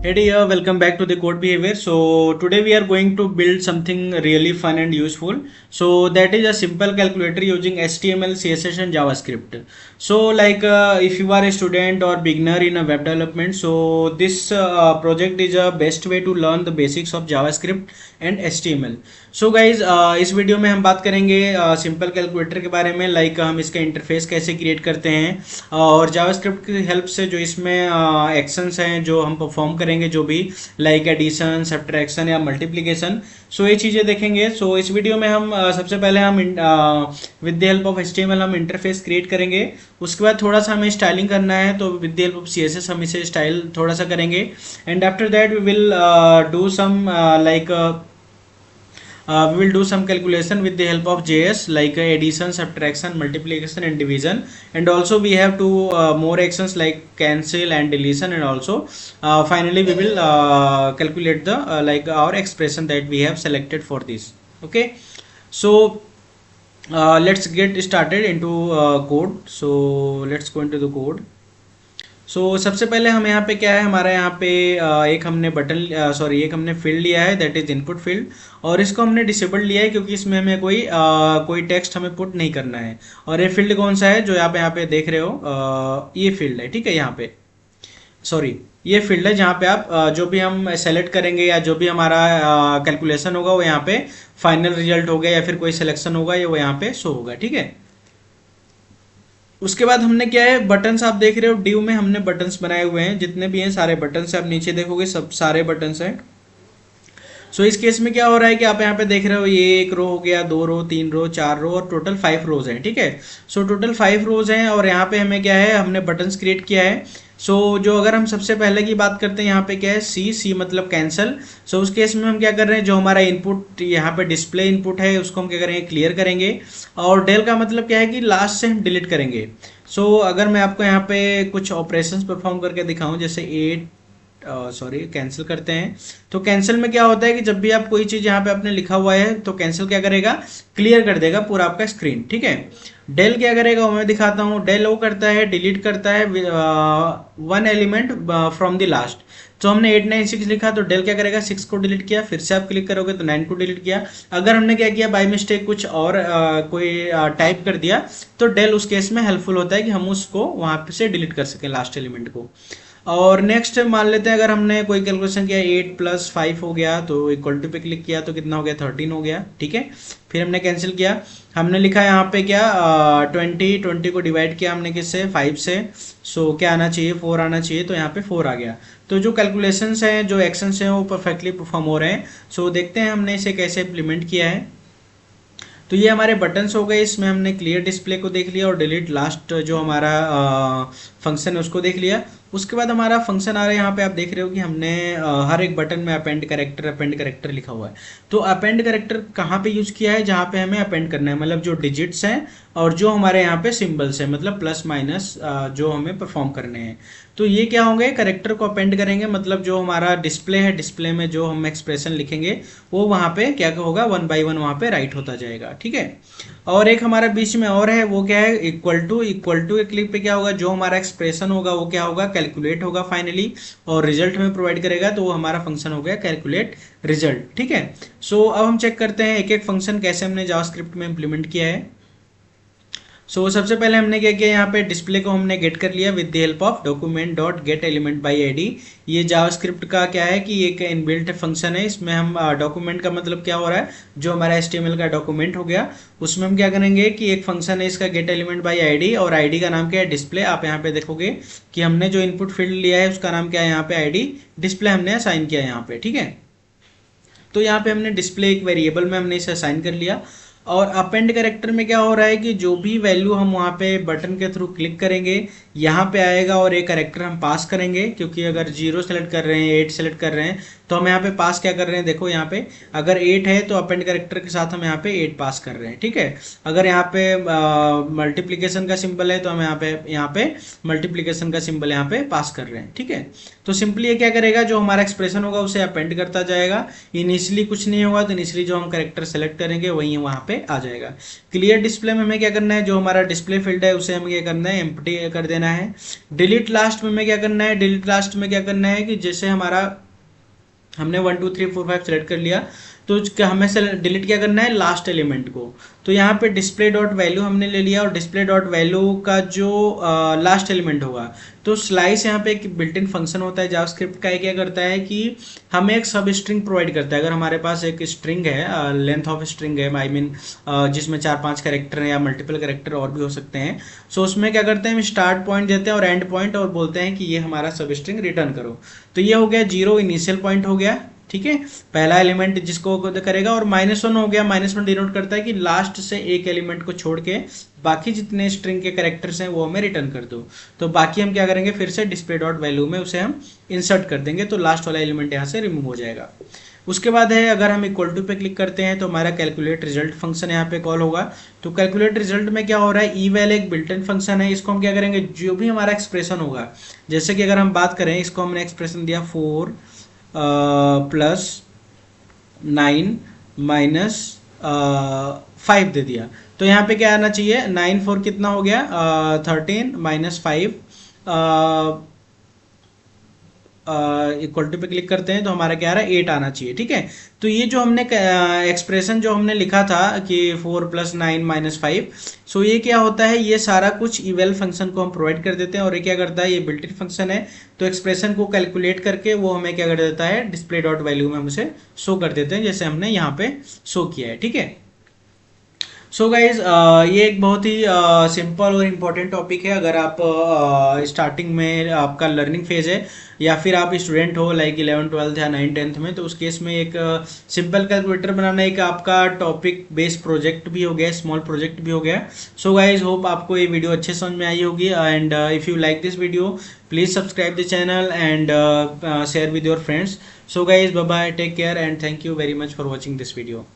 Hey dear, welcome back to the code behavior. So today we are going to build something really fun and useful. So that is a simple calculator using HTML, CSS and JavaScript. So if you are a student or beginner in a web development, so this project is a best way to learn the basics of JavaScript and HTML. So guys इस video में हम बात करेंगे simple calculator के बारे में, हम इसका इंटरफेस कैसे क्रिएट करते हैं और जावास्क्रिप्ट की हेल्प से जो इसमें एक्शंस हैं जो हम परफॉर्म करेंगे, जो भी लाइक एडिशन, सब्ट्रैक्शन या मल्टीप्लिकेशन, सो ये चीज़ें देखेंगे. सो इस वीडियो में हम सबसे पहले हम with the help of HTML हम इंटरफेस क्रिएट करेंगे. उसके बाद थोड़ा सा हमें स्टाइलिंग करना है, तो with the help of CSS हम इसे स्टाइल थोड़ा सा करेंगे. And after that we will do some we will do some calculation with the help of JS, like addition, subtraction, multiplication and division. And also we have two more actions like cancel and deletion, and also finally we will calculate the our expression that we have selected for this. Okay, so let's get started into code. So let's go into the code. सबसे पहले हम यहाँ पे क्या है, हमारा यहाँ पे एक हमने एक हमने फील्ड लिया है, दैट इज इनपुट फील्ड, और इसको हमने डिसेबल लिया है क्योंकि इसमें हमें कोई टेक्स्ट हमें पुट नहीं करना है. और ये फील्ड कौन सा है जो यहाँ पे देख रहे हो, ये फील्ड है. ठीक है, यहाँ पे ये फील्ड है जहाँ पे आप जो भी हम सेलेक्ट करेंगे या जो भी हमारा कैलकुलेशन होगा वो यहाँ पे फाइनल रिजल्ट होगा, या फिर कोई सिलेक्शन होगा ये वो यहाँ पे शो होगा. ठीक है, उसके बाद हमने क्या है, बटन्स आप देख रहे हो, डिव में हमने बटन्स बनाए हुए हैं, जितने भी हैं सारे बटन्स, आप नीचे देखोगे सब सारे बटन्स हैं. इस केस में क्या हो रहा है कि आप यहाँ पे देख रहे हो, ये एक रो हो गया, 2 रो, 3 रो, 4 रो और टोटल 5 रोज हैं. ठीक है, टोटल 5 रोज हैं और यहाँ पे हमें क्या है, हमने बटन्स क्रिएट किया है. जो अगर हम सबसे पहले की बात करते हैं, यहाँ पे क्या है, सी मतलब कैंसिल. उस केस में हम क्या कर रहे हैं, जो हमारा इनपुट यहाँ पे डिस्प्ले इनपुट है उसको हम क्या करेंगे, क्लियर करेंगे. और डेल का मतलब क्या है कि लास्ट से हम डिलीट करेंगे. अगर मैं आपको यहाँ पे कुछ ऑपरेशंस परफॉर्म करके दिखाऊं, जैसे कैंसिल करते हैं, तो कैंसिल में क्या होता है कि जब भी आप कोई चीज़ यहाँ पे आपने लिखा हुआ है तो कैंसिल क्या करेगा, क्लियर कर देगा पूरा आपका स्क्रीन. ठीक है, डेल क्या करेगा वो मैं दिखाता हूँ. डेल वो करता है, डिलीट करता है 1 एलिमेंट फ्रॉम द लास्ट. तो हमने 896 लिखा तो डेल क्या करेगा, 6 को डिलीट किया. फिर से आप क्लिक करोगे तो 9 को डिलीट किया. अगर हमने क्या किया, बाय मिस्टेक कुछ और कोई टाइप कर दिया, तो डेल उस केस में हेल्पफुल होता है कि हम उसको वहाँ पे से डिलीट कर सकें लास्ट एलिमेंट को. और नेक्स्ट मान लेते हैं, अगर हमने कोई कैलकुलेशन किया, 8 + 5 हो गया, तो इक्वल टू पे क्लिक किया तो कितना हो गया, 13 हो गया. ठीक है, फिर हमने कैंसिल किया, हमने लिखा यहाँ पे क्या, 20 को डिवाइड किया हमने किससे, 5 से. क्या आना चाहिए, 4 आना चाहिए, तो यहाँ पे 4 आ गया. तो जो कैलकुलेशंस हैं, जो एक्शंस हैं, वो परफेक्टली परफॉर्म हो रहे हैं. देखते हैं हमने इसे कैसे इम्प्लीमेंट किया है. तो ये हमारे बटन्स हो गए, इसमें हमने क्लियर डिस्प्ले को देख लिया और डिलीट लास्ट जो हमारा फंक्शन है उसको देख लिया. उसके बाद हमारा फंक्शन आ रहा है, यहाँ पे आप देख रहे हो कि हमने हर एक बटन में अपेंड करेक्टर लिखा हुआ है. तो अपेंड करेक्टर कहाँ पे यूज किया है, जहाँ पे हमें अपेंड करना है, मतलब जो डिजिट्स हैं और जो हमारे यहाँ पे सिंबल्स हैं, मतलब प्लस माइनस जो हमें परफॉर्म करने हैं. तो ये क्या होंगे, करेक्टर को अपेंड करेंगे, मतलब जो हमारा डिस्प्ले है, डिस्प्ले में जो हम एक्सप्रेशन लिखेंगे वो वहाँ पे क्या होगा, 1 by 1 वहाँ पे राइट होता जाएगा. ठीक है, और एक हमारा बीच में और है, वो क्या है, इक्वल टू के क्लिक पे क्या होगा, जो हमारा एक्सप्रेशन होगा वो क्या होगा, कैलकुलेट होगा फाइनली, और रिजल्ट हमें प्रोवाइड करेगा, तो वो हमारा फंक्शन हो गया कैलकुलेट रिजल्ट. ठीक है, अब हम चेक करते हैं एक एक फंक्शन कैसे हमने जावास्क्रिप्ट में इम्प्लीमेंट किया है. सबसे पहले हमने क्या किया, यहाँ पे डिस्प्ले को हमने गेट कर लिया with the help of document dot gate element by ID. ये जावास्क्रिप्ट का क्या है कि एक इनबिल्ट फंक्शन है, इसमें हम डॉक्यूमेंट का मतलब क्या हो रहा है, जो हमारा HTML का डॉक्यूमेंट हो गया, उसमें हम क्या करेंगे कि एक फंक्शन है इसका गेट एलिमेंट बाई आईडी, और आईडी का नाम क्या है, डिस्प्ले. आप यहाँ पे देखोगे कि हमने जो इनपुट फील्ड लिया है उसका नाम क्या है, यहाँ पे आईडी डिस्प्ले हमने असाइन किया यहाँ पे. ठीक है, तो यहाँ पे हमने डिस्प्ले एक वेरिएबल में हमने इसे असाइन कर लिया. और अपेंड कैरेक्टर में क्या हो रहा है कि जो भी वैल्यू हम वहाँ पे बटन के थ्रू क्लिक करेंगे यहाँ पे आएगा, और एक कैरेक्टर हम पास करेंगे, क्योंकि अगर 0 सेलेक्ट कर रहे हैं, 8 सेलेक्ट कर रहे हैं, तो हम यहाँ पे पास क्या कर रहे हैं, देखो यहाँ पे अगर 8 है तो अपेंड कैरेक्टर के साथ हम यहाँ पे 8 पास कर रहे हैं. ठीक है, अगर यहाँ पे मल्टीप्लिकेशन का सिंबल है तो हम यहाँ पे मल्टीप्लिकेशन का सिंबल यहाँ पे पास कर रहे हैं. ठीक है, तो सिंपली ये क्या करेगा, जो हमारा एक्सप्रेशन होगा उसे अपेंड करता जाएगा. इनिशियली कुछ नहीं होगा, तो इनिशियली जो हम कैरेक्टर सेलेक्ट करेंगे वही वहाँ पे पे आ जाएगा। क्लियर डिस्प्ले में हमें क्या करना है, जो हमारा डिस्प्ले फील्ड है उसे हमें क्या करना है, एम्प्टी कर देना है। डिलीट लास्ट में हमें क्या करना है, डिलीट लास्ट में क्या करना है कि जैसे हमारा हमने 1 2 3 4 5 सेलेक्ट कर लिया, तो हमें से डिलीट क्या करना है, लास्ट एलिमेंट को। तो यहाँ पे डिस्प्ले डॉट वैल्यू हमने ले लिया, और डिस्प्ले डॉट वैल्यू का जो लास्ट एलिमेंट होगा, तो स्लाइस यहाँ पे एक बिल्ट इन फंक्शन होता है जावास्क्रिप्ट का, क्या करता है कि हमें एक सब स्ट्रिंग प्रोवाइड करता है। अगर हमारे पास एक स्ट्रिंग है, लेंथ ऑफ स्ट्रिंग है, आई मीन जिसमें 4 5 कैरेक्टर हैं या मल्टीपल कैरेक्टर और भी हो सकते हैं, सो उसमें क्या करते हैं, हम स्टार्ट पॉइंट देते हैं और एंड पॉइंट, और बोलते हैं कि ये हमारा सब स्ट्रिंग रिटर्न करो। तो ये हो गया 0 इनिशियल पॉइंट हो गया, ठीक है, पहला एलिमेंट जिसको करेगा, और -1 हो गया, -1 डिनोट करता है कि लास्ट से एक एलिमेंट को छोड़ के बाकी जितने स्ट्रिंग के कैरेक्टर्स हैं वो हमें रिटर्न कर दो। तो बाकी हम क्या करेंगे, फिर से डिस्प्ले डॉट वैल्यू में उसे हम इंसर्ट कर देंगे, तो लास्ट वाला एलिमेंट यहाँ से रिमूव हो जाएगा। उसके बाद है, अगर हम इक्वल टू पे क्लिक करते हैं तो हमारा कैलकुलेट रिजल्ट फंक्शन यहाँ पे कॉल होगा। तो कैलकुलेट रिजल्ट में क्या हो रहा है, ईवैल एक बिल्ट इन फंक्शन है, इसको हम क्या करेंगे, जो भी हमारा एक्सप्रेशन होगा, जैसे कि अगर हम बात करें, इसको हमने एक्सप्रेशन दिया 4 + 9 - 5 दे दिया, तो यहाँ पे क्या आना चाहिए, 9 4 कितना हो गया, 13 -5 इक्वल टू पे क्लिक करते हैं तो हमारा क्या आ रहा है, 8 आना चाहिए, ठीक है। तो ये जो हमने एक्सप्रेशन जो हमने लिखा था कि 4 + 9 - 5, सो ये क्या होता है, ये सारा कुछ इवेल फंक्शन को हम प्रोवाइड कर देते हैं, और ये क्या करता है, ये बिल्ट इन फंक्शन है, तो एक्सप्रेशन को कैलकुलेट करके वो हमें क्या कर देता है, डिस्प्ले डॉट वैल्यू में हम उसे शो कर देते हैं, जैसे हमने यहाँ पे शो किया है, ठीक है। सो गाइज, ये एक बहुत ही सिंपल और इम्पोर्टेंट टॉपिक है। अगर आप स्टार्टिंग में आपका लर्निंग फेज है, या फिर आप स्टूडेंट हो लाइक 11 12 या 9 10th में, तो उस केस में एक सिंपल कैलकुलेटर बनाना एक आपका टॉपिक बेस्ड प्रोजेक्ट भी हो गया, स्मॉल प्रोजेक्ट भी हो गया। सो गाइज, होप आपको ये वीडियो अच्छे समझ में आई होगी, and if you like this video please subscribe the channel and share with your friends. So guys, bye bye, take care and thank you very much for watching this video.